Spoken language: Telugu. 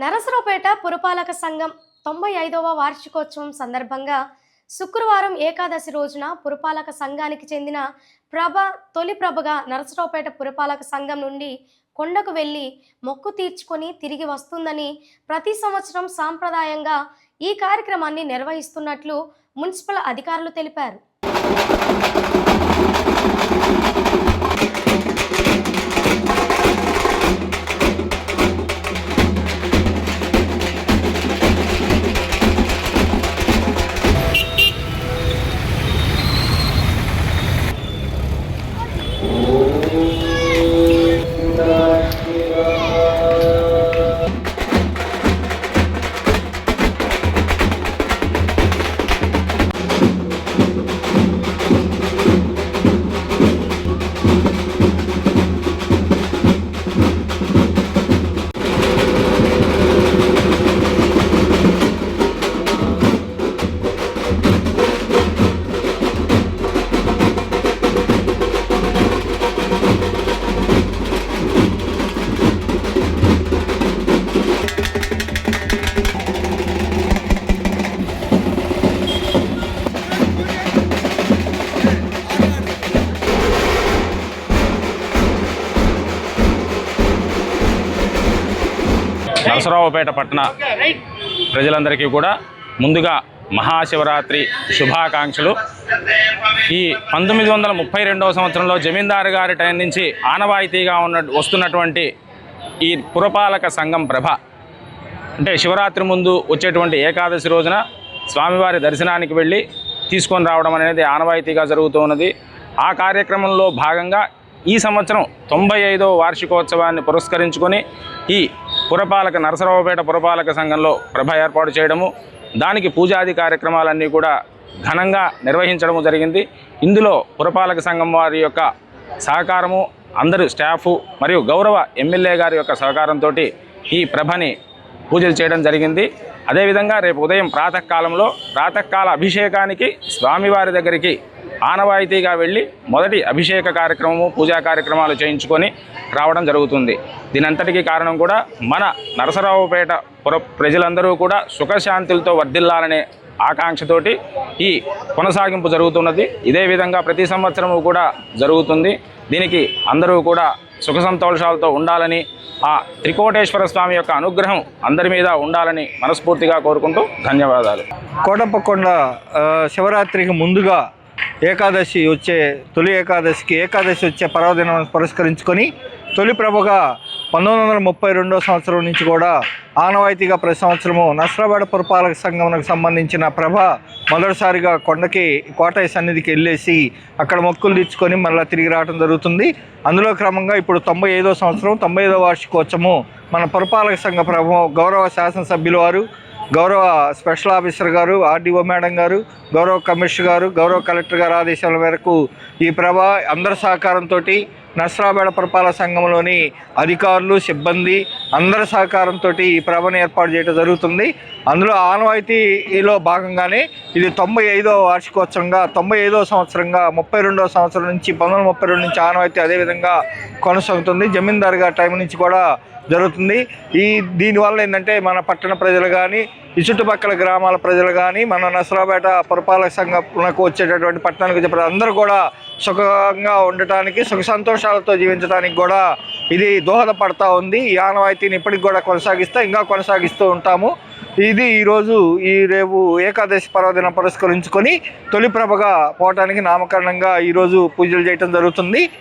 నరసరావుపేట పురపాలక సంఘం 95వ వార్షికోత్సవం సందర్భంగా శుక్రవారం ఏకాదశి రోజున పురపాలక సంఘానికి చెందిన ప్రభ తొలి ప్రభగా నరసరావుపేట పురపాలక సంఘం నుండి కొండకు వెళ్లి మొక్కు తీర్చుకొని తిరిగి వస్తుందని ప్రతి సంవత్సరం సాంప్రదాయంగా ఈ కార్యక్రమాన్ని నిర్వహిస్తున్నట్లు మున్సిపల్ అధికారులు తెలిపారు. నరసరావుపేట పట్టణ ప్రజలందరికీ కూడా ముందుగా మహాశివరాత్రి శుభాకాంక్షలు. ఈ 1932వ సంవత్సరంలో జమీందారు గారి టైం నుంచి ఆనవాయితీగా వస్తున్నటువంటి ఈ పురపాలక సంఘం ప్రభ అంటే శివరాత్రి ముందు వచ్చేటువంటి ఏకాదశి రోజున స్వామివారి దర్శనానికి వెళ్ళి తీసుకొని రావడం అనేది ఆనవాయితీగా జరుగుతూ ఉన్నది. ఆ కార్యక్రమంలో భాగంగా ఈ సంవత్సరం 95వ వార్షికోత్సవాన్ని పురస్కరించుకొని ఈ నరసరావుపేట పురపాలక సంఘంలో ప్రభ ఏర్పాటు చేయడము, దానికి పూజాది కార్యక్రమాలన్నీ కూడా ఘనంగా నిర్వహించడము జరిగింది. ఇందులో పురపాలక సంఘం వారి యొక్క సహకారము, అందరూ స్టాఫు మరియు గౌరవ ఎమ్మెల్యే గారి యొక్క సహకారంతో ఈ ప్రభని పూజలు చేయడం జరిగింది. అదేవిధంగా రేపు ఉదయం ప్రాతకాల అభిషేకానికి స్వామివారి దగ్గరికి ఆనవాయితీగా వెళ్ళి మొదటి అభిషేక కార్యక్రమము, పూజా కార్యక్రమాలు చేయించుకొని రావడం జరుగుతుంది. దీనంతటికీ కారణం కూడా మన నరసరావుపేట ప్రజలందరూ కూడా సుఖశాంతులతో వర్ధిల్లాలనే ఆకాంక్షతోటి ఈ కొనసాగింపు జరుగుతున్నది. ఇదే విధంగా ప్రతి సంవత్సరము కూడా జరుగుతుంది. దీనికి అందరూ కూడా సుఖ సంతోషాలతో ఉండాలని, ఆ త్రికోటేశ్వర స్వామి యొక్క అనుగ్రహం అందరి మీద ఉండాలని మనస్ఫూర్తిగా కోరుకుంటూ ధన్యవాదాలు. కోటప్పకొండ శివరాత్రికి ముందుగా తొలి ఏకాదశి వచ్చే పర్వదినం పురస్కరించుకొని తొలి ప్రభగా 1932వ సంవత్సరం నుంచి కూడా ఆనవాయితీగా ప్రతి సంవత్సరము నరసరావుపేట పురపాలక సంఘంకు సంబంధించిన ప్రభ మొదటిసారిగా కోటయ్య సన్నిధికి వెళ్ళేసి అక్కడ మొక్కులు తీర్చుకొని మళ్ళీ తిరిగి రావడం జరుగుతుంది. అందులో క్రమంగా ఇప్పుడు 95వ సంవత్సరం 95వ వార్షికోత్సవము మన పురపాలక సంఘ ప్రభ గౌరవ శాసనసభ్యుల వారు, గౌరవ స్పెషల్ ఆఫీసర్ గారు, ఆర్డీఓ మేడం గారు, గౌరవ కమిషనర్ గారు, గౌరవ కలెక్టర్ గారు ఆదేశాల మేరకు ఈ ప్రభ అందరి సహకారంతో నరసరావుపేట పురపాలక సంఘంలోని అధికారులు, సిబ్బంది అందరి సహకారంతో ఈ ప్రభను ఏర్పాటు చేయడం జరుగుతుంది. అందులో ఆనవాయితీలో భాగంగానే ఇది 95వ వార్షికోత్సవంగా 95వ సంవత్సరంగా 32వ సంవత్సరం నుంచి 1932 నుంచి ఆనవాయితీ అదేవిధంగా కొనసాగుతుంది. జమీందారు గారి టైం నుంచి కూడా జరుగుతుంది. దీనివల్ల ఏంటంటే మన పట్టణ ప్రజలు కానీ, ఈ చుట్టుపక్కల గ్రామాల ప్రజలు కానీ, మన నరసరావుపేట పురపాలక సంఘంకు వచ్చేటటువంటి పట్టణానికి వచ్చే అందరూ కూడా సుఖంగా ఉండటానికి, సుఖ సంతోషాలతో జీవించడానికి కూడా ఇది దోహదపడతా ఉంది. ఈ ఆనవాయితీని ఇప్పటికి కూడా ఇంకా కొనసాగిస్తూ ఉంటాము. ఇది రేపు ఏకాదశి పర్వదినం పురస్కరించుకొని తొలి ప్రభగా పోవటానికి నామకరణంగా ఈరోజు పూజలు చేయటం జరుగుతుంది.